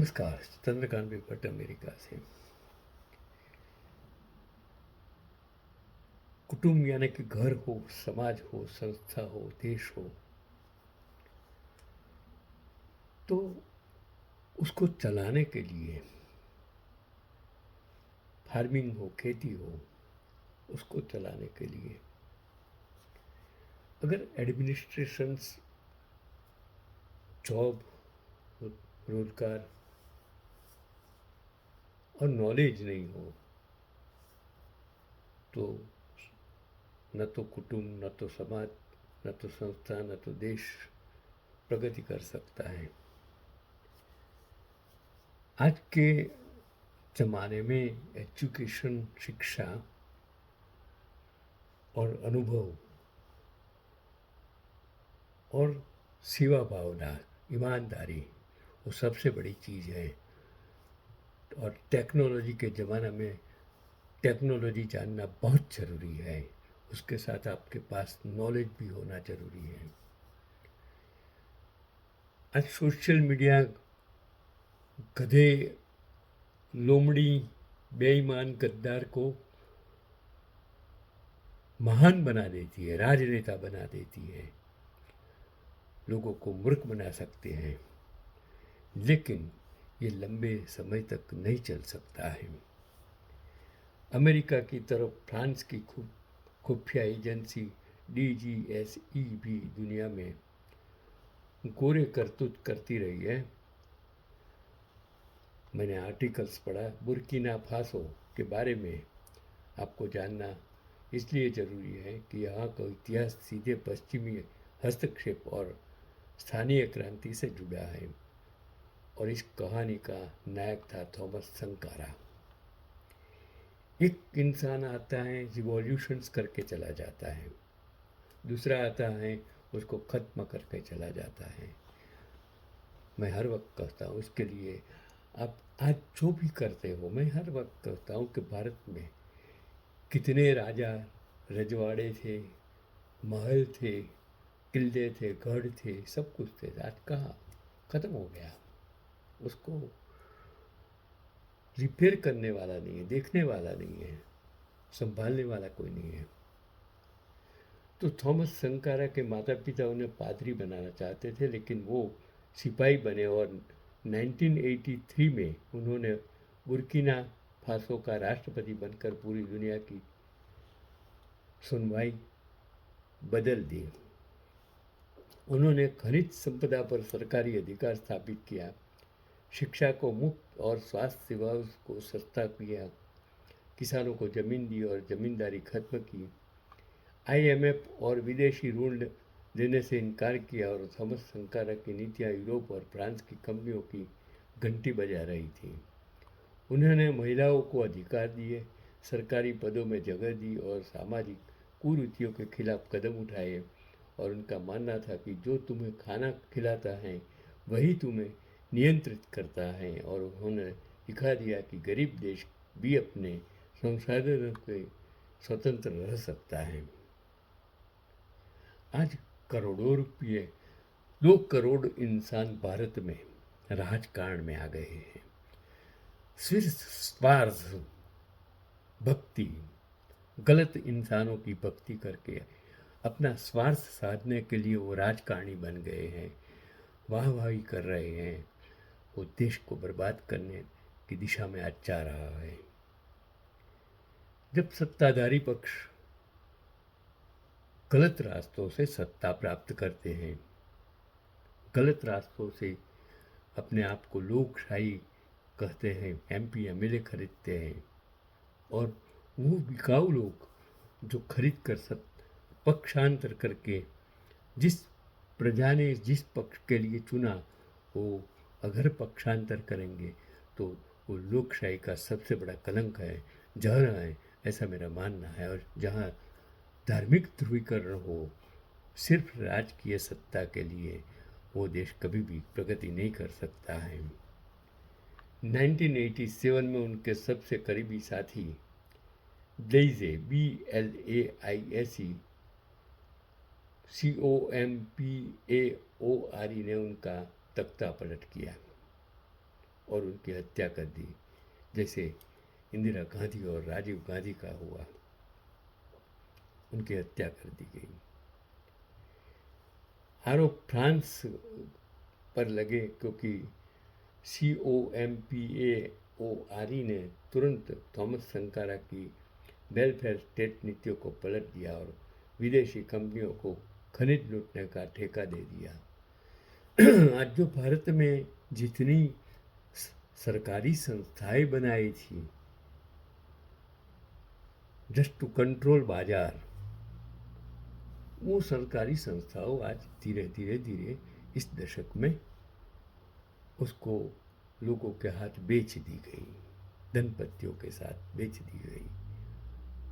नमस्कार। चंद्रकांत भट्ट अमेरिका से। कुटुंब यानी कि घर हो, समाज हो, संस्था हो, देश हो, तो उसको चलाने के लिए फार्मिंग हो, खेती हो, उसको चलाने के लिए अगर एडमिनिस्ट्रेशंस, जॉब, रोजगार और नॉलेज नहीं हो तो न तो कुटुंब, न तो समाज, न तो संस्था, न तो देश प्रगति कर सकता है। आज के ज़माने में एजुकेशन, शिक्षा और अनुभव और सेवा भावना, ईमानदारी, वो सबसे बड़ी चीज़ है। और टेक्नोलॉजी के ज़माना में टेक्नोलॉजी जानना बहुत ज़रूरी है। उसके साथ आपके पास नॉलेज भी होना ज़रूरी है। आज सोशल मीडिया गधे, लोमड़ी, बेईमान, गद्दार को महान बना देती है, राजनेता बना देती है, लोगों को मूर्ख बना सकते हैं, लेकिन ये लंबे समय तक नहीं चल सकता है। अमेरिका की तरफ फ्रांस की खुफिया एजेंसी DGSE भी दुनिया में गोरे करतूत करती रही है। मैंने आर्टिकल्स पढ़ा। बुर्किना फासो के बारे में आपको जानना इसलिए ज़रूरी है कि यहाँ का इतिहास सीधे पश्चिमी हस्तक्षेप और स्थानीय क्रांति से जुड़ा है। और इस कहानी का नायक था थॉमस संकारा। एक इंसान आता है, रिवॉल्यूशंस करके चला जाता है, दूसरा आता है, उसको ख़त्म करके चला जाता है। मैं हर वक्त कहता हूँ इसके लिए आप आज जो भी करते हो, मैं हर वक्त कहता हूँ कि भारत में कितने राजा रजवाड़े थे, महल थे, किले थे, गढ़ थे, सब कुछ थे। आज कहाँ ख़त्म हो गया। उसको रिपेयर करने वाला नहीं है, देखने वाला नहीं है, संभालने वाला कोई नहीं है। तो थॉमस संकारा के माता पिता उन्हें पादरी बनाना चाहते थे, लेकिन वो सिपाही बने और 1983 में उन्होंने बुर्किना फासो का राष्ट्रपति बनकर पूरी दुनिया की सुनवाई बदल दी। उन्होंने खनिज संपदा पर सरकारी अधिकार स्थापित किया, शिक्षा को मुफ्त और स्वास्थ्य सेवाओं को सस्ता किया, किसानों को ज़मीन दी और ज़मींदारी खत्म की, IMF और विदेशी ऋण देने से इनकार किया। और थॉमस संकारा की नीतियाँ यूरोप और फ्रांस की कंपनियों की घंटी बजा रही थी। उन्होंने महिलाओं को अधिकार दिए, सरकारी पदों में जगह दी और सामाजिक कुरीतियों के खिलाफ कदम उठाए। और उनका मानना था कि जो तुम्हें खाना खिलाता है वही तुम्हें नियंत्रित करता है। और उन्होंने दिखा दिया कि गरीब देश भी अपने संसाधनों से स्वतंत्र रह सकता है। आज करोड़ों रुपये, 2 करोड़ इंसान भारत में राजकारण में आ गए हैं। सिर्फ स्वार्थ, भक्ति, गलत इंसानों की भक्ति करके अपना स्वार्थ साधने के लिए वो राजकारणी बन गए हैं, वाहवाही कर रहे हैं। वो देश को बर्बाद करने की दिशा में आज जा रहा है। जब सत्ताधारी पक्ष गलत रास्तों से सत्ता प्राप्त करते हैं, गलत रास्तों से अपने आप को लोकशाही कहते हैं, MP MLA खरीदते हैं, और वो बिकाऊ लोग जो खरीद कर पक्षांतर करके जिस प्रजा ने जिस पक्ष के लिए चुना, वो अगर पक्षांतर करेंगे तो वो लोकशाही का सबसे बड़ा कलंक है, जहर है, ऐसा मेरा मानना है। और जहाँ धार्मिक ध्रुवीकरण हो सिर्फ राजकीय सत्ता के लिए, वो देश कभी भी प्रगति नहीं कर सकता है। 1987 में उनके सबसे करीबी साथी ब्लेइजे, BLAISE COMPAORE ने उनका तख्ता पलट किया और उनकी हत्या कर दी, जैसे इंदिरा गांधी और राजीव गांधी का हुआ, उनकी हत्या कर दी गई। आरोप फ्रांस पर लगे क्योंकि COMPAORE ने तुरंत थॉमस संकारा की वेलफेयर स्टेट नीतियों को पलट दिया और विदेशी कंपनियों को खनिज लूटने का ठेका दे दिया। आज जो भारत में जितनी सरकारी संस्थाएं बनाई थी जस्ट टू कंट्रोल बाजार, वो सरकारी संस्थाओं आज धीरे धीरे इस दशक में उसको लोगों के हाथ बेच दी गई, धनपतियों के साथ बेच दी गई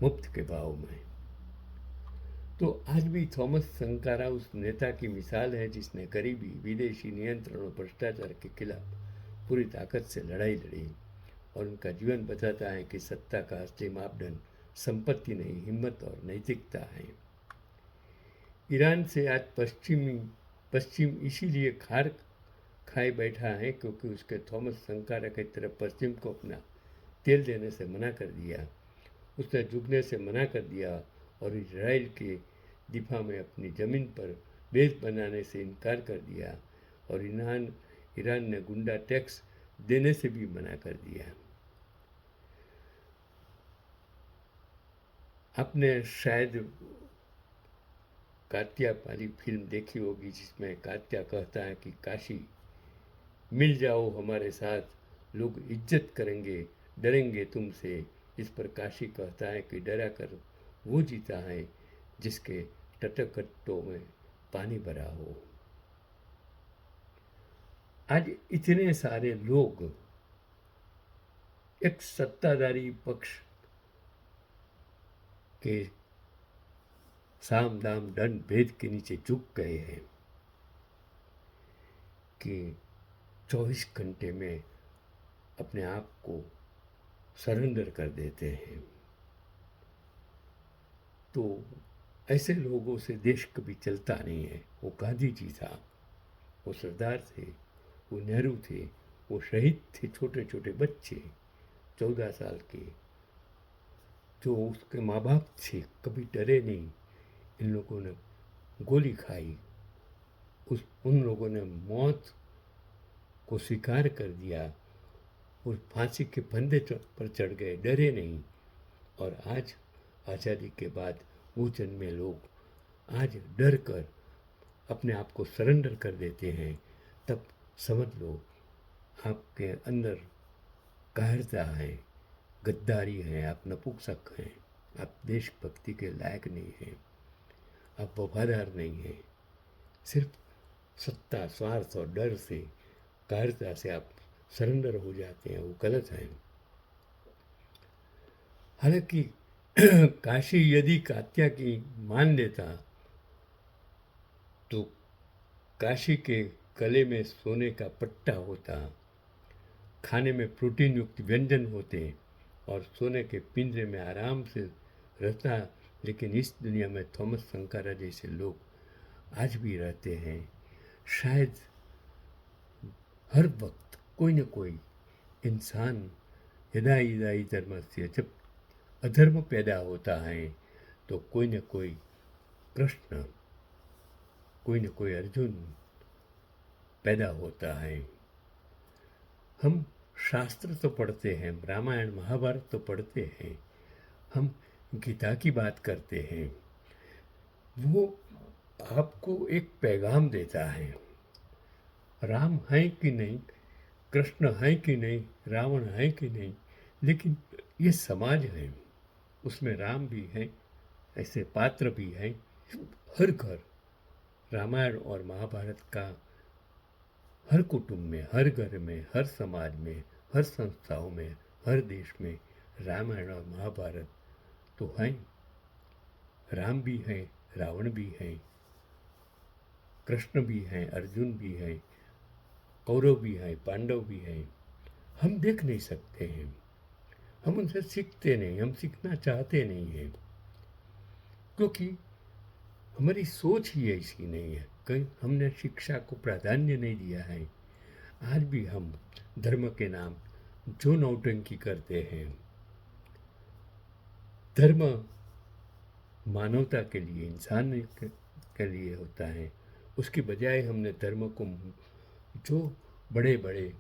मुफ्त के भाव में। तो आज भी थॉमस संकारा उस नेता की मिसाल है जिसने गरीबी, विदेशी नियंत्रण और भ्रष्टाचार के खिलाफ पूरी ताकत से लड़ाई लड़ी, और उनका जीवन बताता है कि सत्ता का असली मापदंड संपत्ति नहीं, हिम्मत और नैतिकता है। ईरान से आज पश्चिम इसीलिए खार खाए बैठा है क्योंकि उसके थॉमस संकारा की तरफ पश्चिम को अपना तेल देने से मना कर दिया, उसने झुकने से मना कर दिया और इजराइल के दिफा में अपनी ज़मीन पर बेस बनाने से इनकार कर दिया, और ईरान ने गुंडा टैक्स देने से भी मना कर दिया। आपने शायद कात्या वाली फिल्म देखी होगी जिसमें कात्या कहता है कि काशी मिल जाओ हमारे साथ, लोग इज्जत करेंगे, डरेंगे तुमसे। इस पर काशी कहता है कि डरा कर वो जीता है जिसके टटकट्टों में पानी भरा हो। आज इतने सारे लोग एक सत्ताधारी पक्ष के साम दाम दंड भेद के नीचे झुक गए हैं कि 24 घंटे में अपने आप को सरेंडर कर देते हैं। तो ऐसे लोगों से देश कभी चलता नहीं है। वो गांधी जी था, वो सरदार थे, वो नेहरू थे, वो शहीद थे, छोटे छोटे बच्चे 14 साल के जो उसके माँ बाप थे कभी डरे नहीं। इन लोगों ने गोली खाई, उन लोगों ने मौत को स्वीकार कर दिया, उस फांसी के फंदे पर चढ़ गए, डरे नहीं। और आज आज़ादी के बाद वो जन्मे लोग आज डर कर अपने आप को सरेंडर कर देते हैं, तब समझ लो आपके अंदर कायरता है, गद्दारी है, आप नपुंसक हैं, आप देशभक्ति के लायक नहीं हैं, आप वफादार नहीं हैं। सिर्फ सत्ता, स्वार्थ और डर से, कायरता से आप सरेंडर हो जाते हैं, वो गलत है। हालांकि काशी यदि कात्या की मान लेता तो काशी के गले में सोने का पट्टा होता, खाने में प्रोटीन युक्त व्यंजन होते और सोने के पिंजरे में आराम से रहता। लेकिन इस दुनिया में थॉमस संकारा जैसे लोग आज भी रहते हैं। शायद हर वक्त कोई न कोई इंसान यदा धर्म से, जब अधर्म पैदा होता है तो कोई न कोई कृष्ण, कोई न कोई अर्जुन पैदा होता है। हम शास्त्र तो पढ़ते हैं, रामायण महाभारत तो पढ़ते हैं, हम गीता की बात करते हैं, वो आपको एक पैगाम देता है। राम है कि नहीं, कृष्ण है कि नहीं, रावण है कि नहीं, लेकिन ये समाज है, उसमें राम भी है, ऐसे पात्र भी हैं। हर घर रामायण और महाभारत का, हर कुटुंब में, हर घर में, हर समाज में, हर संस्थाओं में, हर देश में रामायण और महाभारत तो हैं। राम भी हैं, रावण भी हैं, कृष्ण भी हैं, अर्जुन भी हैं, कौरव भी हैं, पांडव भी हैं। हम देख नहीं सकते हैं, हम उनसे सीखते नहीं, हम सीखना चाहते नहीं हैं, क्योंकि हमारी सोच ही ऐसी नहीं है। कहीं हमने शिक्षा को प्राधान्य नहीं दिया है। आज भी हम धर्म के नाम जो नौटंकी करते हैं। धर्म मानवता के लिए, इंसान के लिए होता है। उसकी बजाय हमने धर्म को जो बड़े बड़े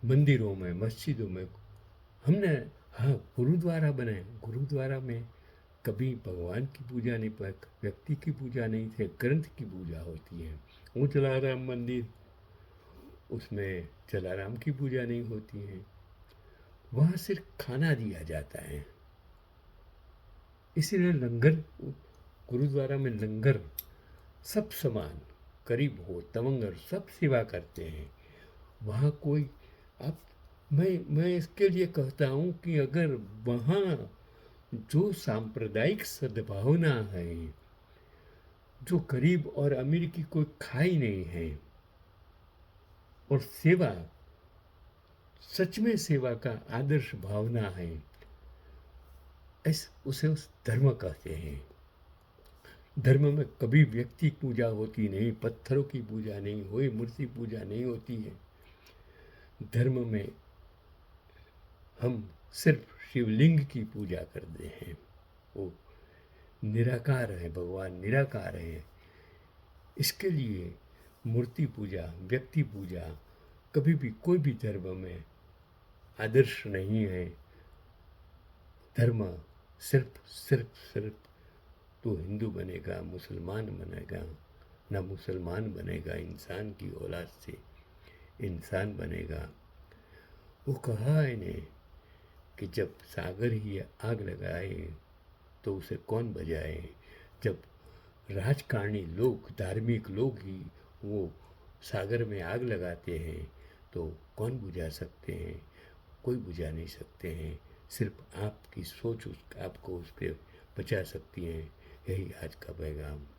मंदिरों में, मस्जिदों में हमने, हाँ, गुरुद्वारा बनाए। गुरुद्वारा में कभी भगवान की पूजा नहीं, व्यक्ति की पूजा नहीं थे, ग्रंथ की पूजा होती है। वो जलाराम मंदिर, उसमें जलाराम की पूजा नहीं होती है। वहाँ सिर्फ खाना दिया जाता है। इसीलिए लंगर, गुरुद्वारा में लंगर, सब समान, करीब हो तवंगर, सब सेवा करते हैं। वहाँ कोई, अब मैं इसके लिए कहता हूँ कि अगर वहाँ जो सांप्रदायिक सद्भावना है, जो गरीब और अमीर की कोई खाई नहीं है, और सेवा, सच में सेवा का आदर्श भावना है, उसे उस धर्म कहते हैं। धर्म में कभी व्यक्ति पूजा होती नहीं, पत्थरों की पूजा नहीं हुई, मूर्ति पूजा नहीं होती है। धर्म में हम सिर्फ शिवलिंग की पूजा करते हैं। वो निराकार है, भगवान निराकार है। इसके लिए मूर्ति पूजा, व्यक्ति पूजा कभी भी कोई भी धर्म में आदर्श नहीं है। धर्म सिर्फ सिर्फ सिर्फ तो हिंदू बनेगा, मुसलमान बनेगा, ना मुसलमान बनेगा, इंसान की औलाद से इंसान बनेगा। वो कहा है ने कि जब सागर ही आग लगाए तो उसे कौन बजाए। जब राजकारणी लोग, धार्मिक लोग ही वो सागर में आग लगाते हैं तो कौन बुझा सकते हैं? कोई बुझा नहीं सकते हैं। सिर्फ आपकी सोच आपको उस पर बचा सकती है। यही आज का पैगाम।